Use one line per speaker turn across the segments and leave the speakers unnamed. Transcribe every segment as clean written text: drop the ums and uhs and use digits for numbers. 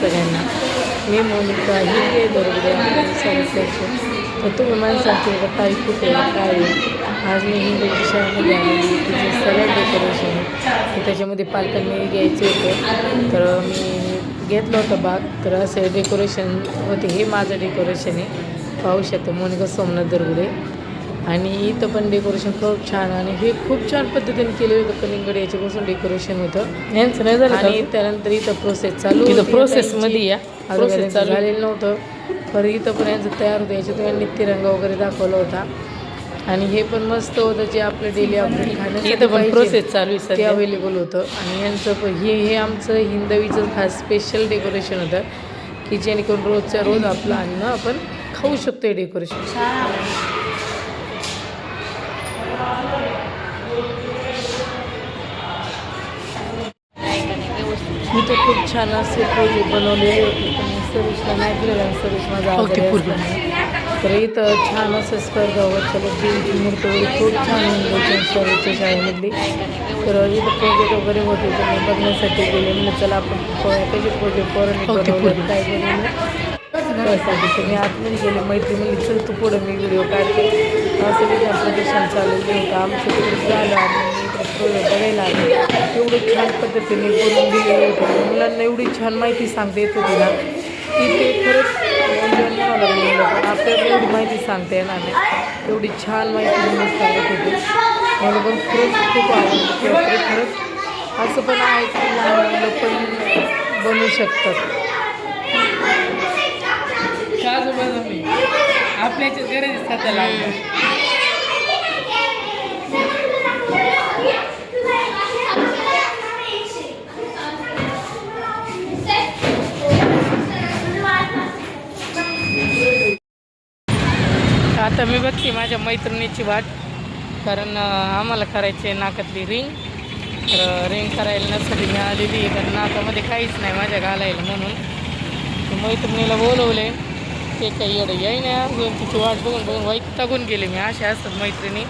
सगळ्यांना. मी मोनिका ही दरगडे करतो. तर तुम्ही मला सांगते का ताई कुठे काय आहे. आज मी हिंदूच्या शाळेमध्ये आलेली तिचे सगळं डेकोरेशन आहे. तर त्याच्यामध्ये पालकांनी घ्यायचे होते तर मी घेतलं होतं भाग. तर असे डेकोरेशन होते. हे माझं डेकोरेशन आहे, पाहू शकतो मोनिका सोमनाथ दरगडे. आणि इथं पण डेकोरेशन खूप छान आणि हे खूप छान पद्धतीने केलेलं होतं. कलिंगड याच्यापासून डेकोरेशन होतं यांचं नाही झालं. आणि त्यानंतर इथं प्रोसेस चालू होती. प्रोसेसमध्ये या प्रोसेस झालेलं नव्हतं पर इथं पण यांचं तयार होतं. याच्यातून यांनी तिरंगा वगैरे दाखवला होता. आणि हे पण मस्त होतं जे आपलं डेली अपडेट खाण्यासाठी पण प्रोसेस चालू आहे ते अवेलेबल होतं. आणि यांचं पण हे आमचं हिंदवीचं खास स्पेशल डेकोरेशन होतं की जेणेकरून रोजच्या रोज आपलं अन्न आपण खाऊ शकतो. हे डेकोरेशन मी तर खूप छान असे प्रोजेक्ट बनवलेले होते. पण सर्विसला नाही दिलेला आणि सर्विस माझा तर इथं छान असं स्पर्धा वगैरे देवीची मूर्ती वगैरे खूप छान होती सर्विसच्या शाळेमधली. तर इथं प्रोजेक्ट वगैरे होते तर मी बघण्यासाठी गेले. म्हणजे चला आपण त्याचे प्रोजेक्ट बनवले काय बनवलं त्यासाठी. तर मी आतमध्ये गेले. मैत्री म्हणली चल तू पुढं मी व्हिडिओ काढते. असं विचार प्रदर्शन चाललेलं होतं आमचं तिकडे झालं. आणि इकडे बघायला आले एवढं छान पद्धतीने बोलून दिलेलं होतं. मुलांना एवढी छान माहिती सांगता येत होती ना की ते खरंच म्हणावं लागलं. पण आपल्याला एवढी माहिती सांगता येणार नाही. एवढी छान माहिती म्हणून सांगत होते. मला पण खरंच खूप आवडलं की खरंच असं पण आहे की लहान मुलं पण बनवू शकतात. आपल्याच्याच गरज सध्याला आता मी बघते माझ्या मैत्रिणीची वाट. कारण आम्हाला करायची आहे नाकातली रिंग. तर रिंग करायला नसली मी आलेली आहे कारण नाकामध्ये काहीच नाही माझ्या घालायला. म्हणून मैत्रिणीला बोलवले ते काही एवढं याय नाही अजून. तिची वाट बघून बघून वैतागून गेले मी. अशा असतात मैत्रिणी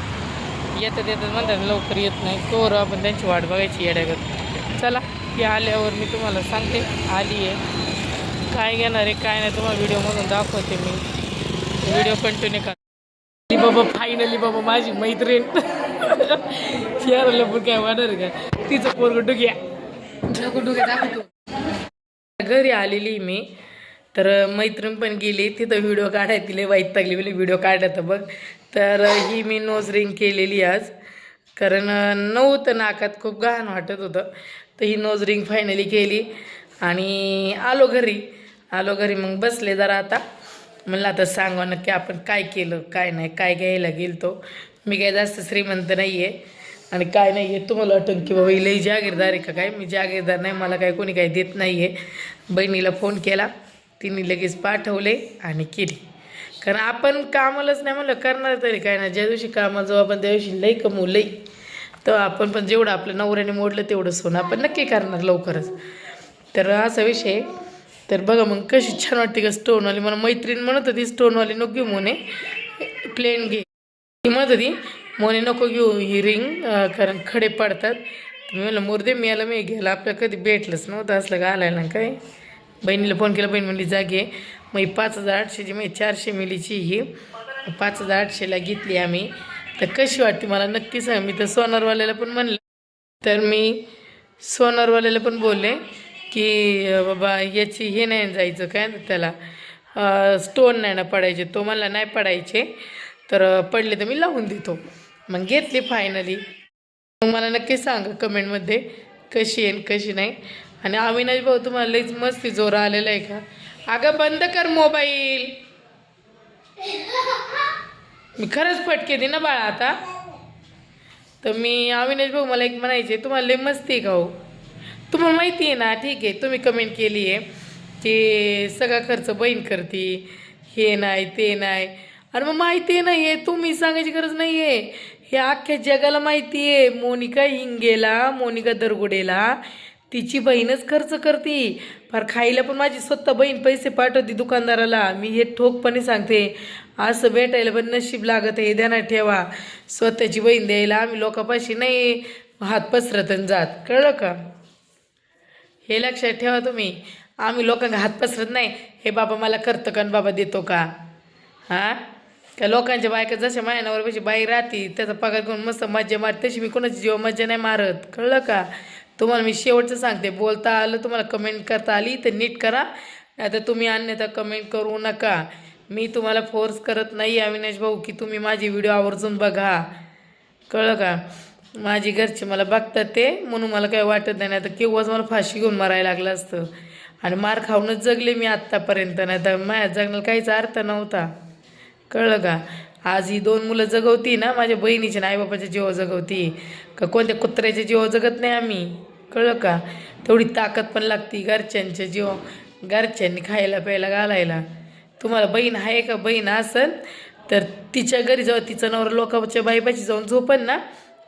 येतात येतात म्हणतात लवकर येत नाही. तोवर आपण त्यांची वाट बघायची येड्यागत. चला ती आल्यावर मी तुम्हाला सांगते आली आहे काय घेणार आहे काय नाही तुम्हाला व्हिडिओमधून दाखवते. मी व्हिडिओ कंटिन्यू करा. बाबा फायनली बाबा माझी मैत्रीण शहराला पण काय वाटणार का तिचं पोरगं डुग्या दाखवतो. घरी आलेली मी तर मैत्रीण पण गेली तिथं व्हिडिओ काढायला तिला वैतागली म्हणजे व्हिडिओ काढायचं बघ. तर ही मी नोज रिंग केलेली आज कारण नव्हतं नाकात खूप घाण वाटत होतं. तर ही नोज रिंग फायनली केली आणि आलो घरी मग बसले जरा. आता म्हणलं आता सांगा नक्की आपण काय केलं काय नाही काय घ्यायला गेलतो. मी काय जास्त श्रीमंत नाही आहे आणि काय नाही आहे. तुम्हाला वाटतं की बाबा लई जागीरदार आहे का काय. मी जागीरदार नाही. मला काय कोणी काही देत नाही आहे. बहिणीला फोन केला तिने लगेच पाठवले आणि केली. कारण आपण कामालाच नाही म्हणलं करणार तरी काय नाही. ज्या दिवशी कामाला जाऊ आपण त्या दिवशी लई कमवू लई. तर आपण पण जेवढं आपल्या नवऱ्याने मोडलं तेवढं सोनं आपण नक्की करणार लवकरच. तर असा विषय. तर बघा मग कशी छान वाटते का स्टोनवाली. मला मैत्रीण म्हणत होती स्टोनवाली नको घेऊ मोने प्लेन घे. ती म्हणत होती मोने नको घेऊ ही रिंग कारण खडे पडतात. मी म्हणलं मुर्दे मी याला मी घ्यायला आपल्याला कधी भेटलंच नव्हतं असलं घालायला काय. बहिणीला फोन केला. बहीण म्हणली जागे. मग 5800ची म्हणजे 400 मिलीची ही 5800ला घेतली आम्ही. तर कशी वाटते मला नक्की सांग. मी तर सोनारवाल्याला पण म्हणलं. तर मी सोनारवाल्याला पण बोलले की बाबा याची हे नाही जायचं काय त्याला स्टोन नाही ना पडायचे. तो मला नाही पडायचे तर पडले तर मी लावून देतो. मग घेतली फायनली. मग मला नक्की सांगा कमेंटमध्ये कशी आहे कशी नाही. आणि अविनाश भाऊ तुम्हाला लईच मस्ती जोर आलेला आहे का. अगं बंद कर मोबाईल. मी खरंच फटके दे ना बाळा आता. तर मी अविनाश भाऊ मला एक म्हणायचे तुम्हाला लई मस्ती आहे का हो. तुम्हाला माहिती आहे ना ठीक आहे तुम्ही कमेंट केली आहे की सगळा खर्च बहीण करते हे नाही ते नाही. अरे मग माहिती आहे नाही आहे तुम्ही सांगायची गरज नाही आहे. हे अख्ख्या जगाला माहिती आहे. मोनिका हिंगेला मोनिका दरगुडेला तिची बहीणच खर्च करते. फार खायला पण माझी स्वतः बहीण पैसे पाठवते दुकानदाराला. मी हे ठोकपणे सांगते. असं भेटायला पण नशीब लागत आहे. ध्यानात ठेवा. स्वतःची बहीण द्यायला आम्ही लोकांपाशी नाही हात पसरतन जात. कळलं का. हे लक्षात ठेवा तुम्ही. आम्ही लोकांना हात पसरत नाही हे बाबा मला करतं का बाबा देतो का. हां का लोकांच्या बायका जशा माझ्या नवऱ्यापाशी बाई राहते त्याचा पगार करून मस्त मज्जा मारते तशी मी कोणाची जीव मज्जा नाही मारत. कळलं का. तुम्हाला मी शेवटचं सांगते, बोलता आलं तुम्हाला कमेंट करता आली तर नीट करा, नाही तर तुम्ही अन्यथा कमेंट करू नका. मी तुम्हाला फोर्स करत नाही अविनाश भाऊ की तुम्ही माझी व्हिडिओ आवर्जून बघा. कळलं का. माझी घरचे मला बघतात ते म्हणून मला काही वाटत नाही तर केव्हाच मला फाशी घेऊन मारायला लागलं असतं. आणि मार खाऊनच जगले मी आत्तापर्यंत, नाही तर माझ्या जगण्याला काहीच अर्थ नव्हता. कळलं का. आज ही 2 मुलं जगवती ना, माझ्या बहिणीच्या आईबापाच्या जीव जगवती का कोणत्या कुत्र्याच्या जीव जगत नाही आम्ही. कळलं का. तेवढी ताकद पण लागती घरच्यांच्या जीव, घरच्यांनी खायला प्यायला घालायला. तुम्हाला बहीण आहे का, बहीण असेल तर तिच्या घरी जाऊ, तिचं नवरा लोकांच्या बाईपाशी जाऊन झोपन ना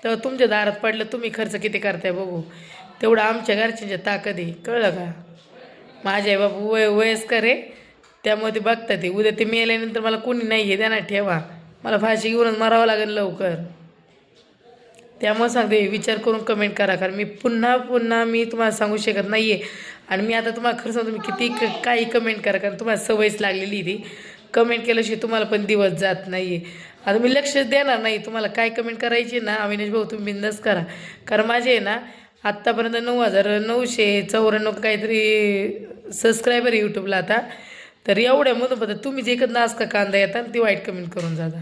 तर तुमच्या दारात पडलं तुम्ही खर्च किती करताय बघू. तेवढं आमच्या घरच्यांच्या ताकद आहे. कळलं का. माझे आई बाबा वयस्कर आहे त्यामुळे ते बघतात ते. उद्या ते मेल्यानंतर मला कोणी नाही आहे त्यांना ठेवा, मला फाशी घेऊनच मारावं लागेल लवकर. त्यामुळे सांगते विचार करून कमेंट करा, कारण मी पुन्हा मी तुम्हाला सांगू शकत नाही आहे. आणि मी आता तुम्हाला खरं सांगतो, मी किती काही कमेंट करा, कारण तुम्हाला सवयच लागलेली ती कमेंट केल्याशिवाय तुम्हाला पण दिवस जात नाही आहे. आता मी लक्ष देणार नाही तुम्हाला काय कमेंट करायची ना. अविनाश भाऊ तुम्ही बिंदास करा, कारण माझे आहे ना आत्तापर्यंत 9,994 काहीतरी सबस्क्रायबर आहे यूट्यूबला आता. तर एवढ्यामधून फक्त तुम्ही जे एकच नास का कांदा येता ती वाईट कमेंट करून जाता,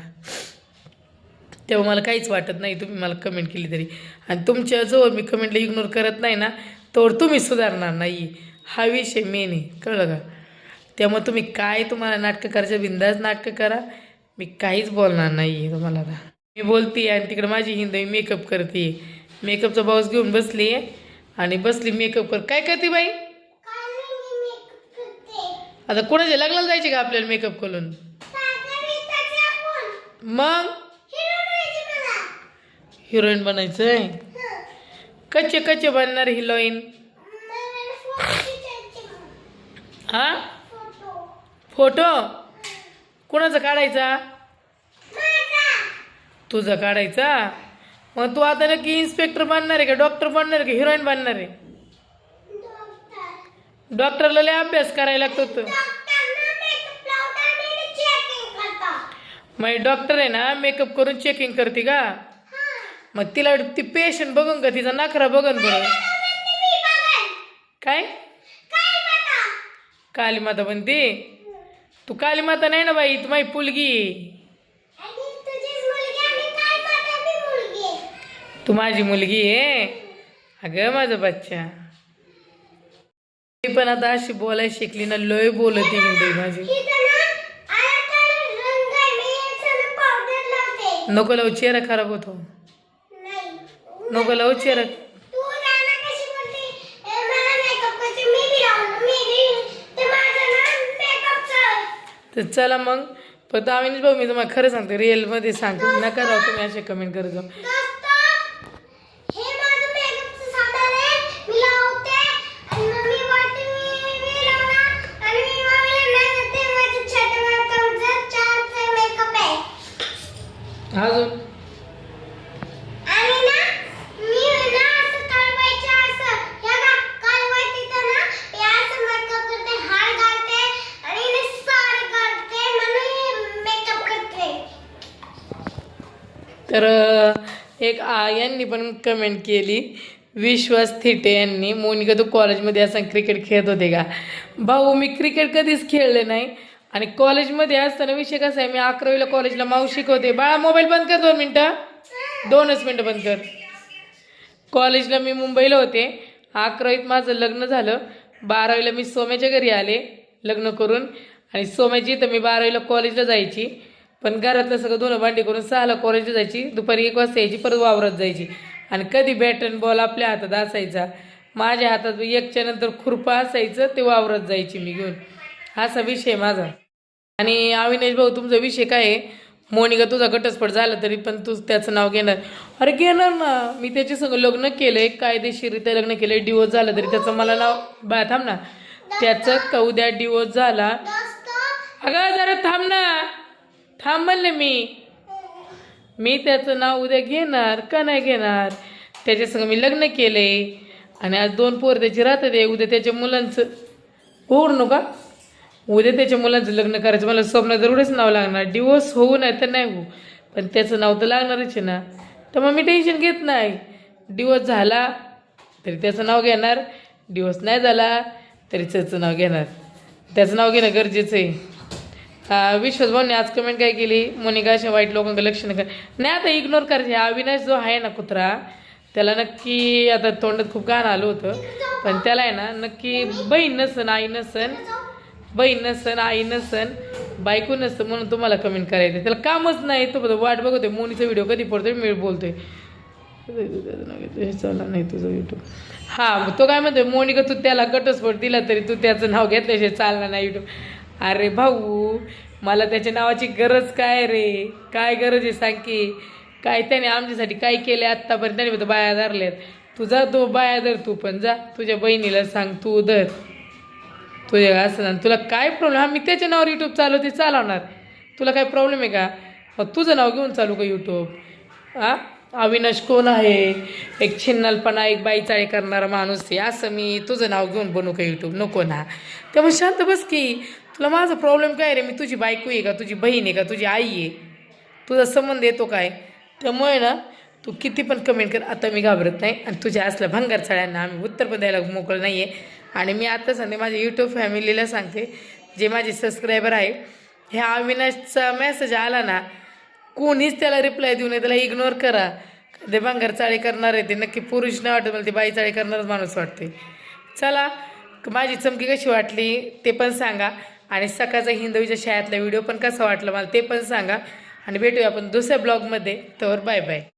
तेव्हा मला काहीच वाटत नाही तुम्ही मला कमेंट केली तरी. आणि तुमच्याजवळ मी कमेंटला इग्नोर करत नाही ना तोवर तुम्ही सुधारणार नाही, हा विषय मेन आहे. कळलं का. त्यामुळे तुम्ही काय तुम्हाला नाटकं करायचं बिंदास नाटकं करा, मी काहीच बोलणार नाही आहे तुम्हाला. आता मी बोलते आणि तिकडे माझी हिंदी मेकअप करते, मेकअपचा बॉक्स घेऊन बसली आहे आणि बसली मेकअप कर. काय करते बाई. आता कोणाच्या लग्नाला जायचे का आपल्याला मेकअप करून. मग हिरोईन बनायचं आहे. कच्चे बनणार हिरोईन. हा फोटो कोणाचा काढायचा. तुझा काढायचा. मग तू आता नक्की इन्स्पेक्टर बनणार आहे का, डॉक्टर बनणार आहे का, हिरोईन बनणार आहे. डॉक्टरला लय अभ्यास करायला लागतो. मग डॉक्टर आहे ना मेकअप करून चेकिंग करते का. मग तिला ती पेशंट बघून का तिचा नखरा बघन बरं. काय काली माता बनते. तू काली माता नाही ना बाई, तू माझी पुलगी. तू माझी मुलगी आहे. अगं माझा बच्चा. मी पण आता अशी बोलायला शिकली ना, लय बोलती हिंदी माझी. नको लावू चेहरा खराब होतो. नको लावू चेहरा. तर चला मग फक्त अविनाश भाऊ मी तुम्हाला खरं सांगते, रिअलमध्ये सांगते, नका राहू तुम्ही असे कमेंट करत जाऊ. अजून तर एक यांनी पण कमेंट केली, विश्वास थिटे यांनी, मोनिका तू कॉलेजमध्ये असं क्रिकेट खेळत होते का. भाऊ मी क्रिकेट कधीच खेळले नाही. आणि कॉलेजमध्ये असताना विषय कसा आहे, मी 11वीला कॉलेजला माऊस शिकवते. बाळा मोबाईल बंद कर 2 मिनटं, 2च मिनटं बंद कर. कॉलेजला मी मुंबईला होते. 11वीत माझं लग्न झालं. 12वीला मी सोम्याच्या घरी आले लग्न करून. आणि सोम्याची तर मी 12वीला कॉलेजला जायची, पण घरातलं सगळं धुणं भांडी करून 6ला कॉलेजला जायची. दुपारी 1 वाजता यायची, परत वावरात जायची. आणि कधी बॅट अँड बॉल आपल्या हातात असायचा, माझ्या हातात 1च्या नंतर खुरपा असायचं, ते वावरात जायची मी घेऊन. असा विषय माझा. आणि अविनाश भाऊ तुमचा विषय काय आहे. मोनिका तुझा घटस्फोट झाला तरी पण तू त्याचं नाव घेणार. अरे घेणार ना, मी त्याच्या संग लग्न केलंय, कायदेशीररित्या लग्न केलंय. डिवोर्स झाला तरी त्याचं मला नाव. बाळा थांब ना, त्याचं उद्या डिवोर्स झाला. अगं जरा थांब ना, थांब म्हणले मी त्याचं नाव उद्या घेणार का नाही घेणार. त्याच्या संग मी लग्न केलंय आणि आज 2 पोर त्याची राहतात आहे. उद्या त्याच्या मुलांचं ओढ नका उद्या त्याच्या मुलांचं लग्न करायचं मला स्वप्न जरूरच नाव लागणार डिवोर्स होऊ नाही तर नाही होऊ पण त्याचं नाव तर लागणारच आहे ना तर मग मी टेन्शन घेत नाही डिवोर्स झाला तरी त्याचं नाव घेणार डिवोर्स नाही झाला तरी त्याचं नाव घेणार त्याचं नाव घेणं गरजेचं आहे विश्वास भाऊने आज कमेंट काय केली मोनिका अशा वाईट लोकांकडे लक्ष नका नाही आता इग्नोर करायचे अविनाश जो आहे ना कुत्रा त्याला नक्की आता तोंडात खूप गाणं आलं होतं पण त्याला आहे ना नक्की बहीण नसन आई नसन आई नसन बायको नसतं म्हणून तुम्हाला कमेंट करायचं त्याला कामच नाही तो वाट बघतोय मोनीचा व्हिडिओ कधी पडतोय मी बोलतोय हे चालला नाही तुझं यूट्यूब हां तो काय म्हणतोय मोनिका तू त्याला घटस्फोट दिला तरी तू त्याचं नाव घेतल्याशिवाय चालणार नाही यूट्यूब अरे भाऊ मला त्याच्या नावाची गरज काय रे काय गरज आहे सांग की काय त्याने आमच्यासाठी काय केले आत्तापर्यंत त्याने तो बाया धरल्यात तुझा तो बाया धर तू पण जा तुझ्या बहिणीला सांग तू धर तुझ्या असं ना तुला काय प्रॉब्लेम हा मी त्याच्या नावावर यूट्यूब चालवते चालवणार तुला काय प्रॉब्लेम आहे का मग तुझं नाव घेऊन चालू का यूट्यूब अविनाश कोण आहे एक छिन्नलपणा एक बाईचाळी करणारा माणूस आहे असं मी तुझं नाव घेऊन बनवू का यूट्यूब नको ना त्यामुळे शांत बस की तुला माझा प्रॉब्लेम काय रे मी तुझी बायको आहे का तुझी बहीण आहे का तुझी आई आहे तुझा संबंध येतो काय त्यामुळे ना तू किती पण कमेंट कर आता मी घाबरत नाही आणि तुझ्या असल्या भंगारचाळ्यांना आम्ही उत्तर पण द्यायला मोकळं नाही आहे आणि मी आता सांगते माझ्या यूट्यूब फॅमिलीला सांगते जे माझे सबस्क्रायबर आहे ह्या अविनाशचा मेसेज आला ना कोणीच त्याला रिप्लाय देऊ नये त्याला इग्नोर करा ते भंगारचाळी करणार आहे ते नक्की पुरुष नाही वाटत मला ते बाईचाळी करणारच माणूस वाटते चला माझी चमकी कशी वाटली ते पण सांगा आणि सकाळचा हिंदवीच्या शाळेतला व्हिडिओ पण कसा वाटला मला ते पण सांगा आणि भेटूया आपण दुसऱ्या ब्लॉगमध्ये तर बाय बाय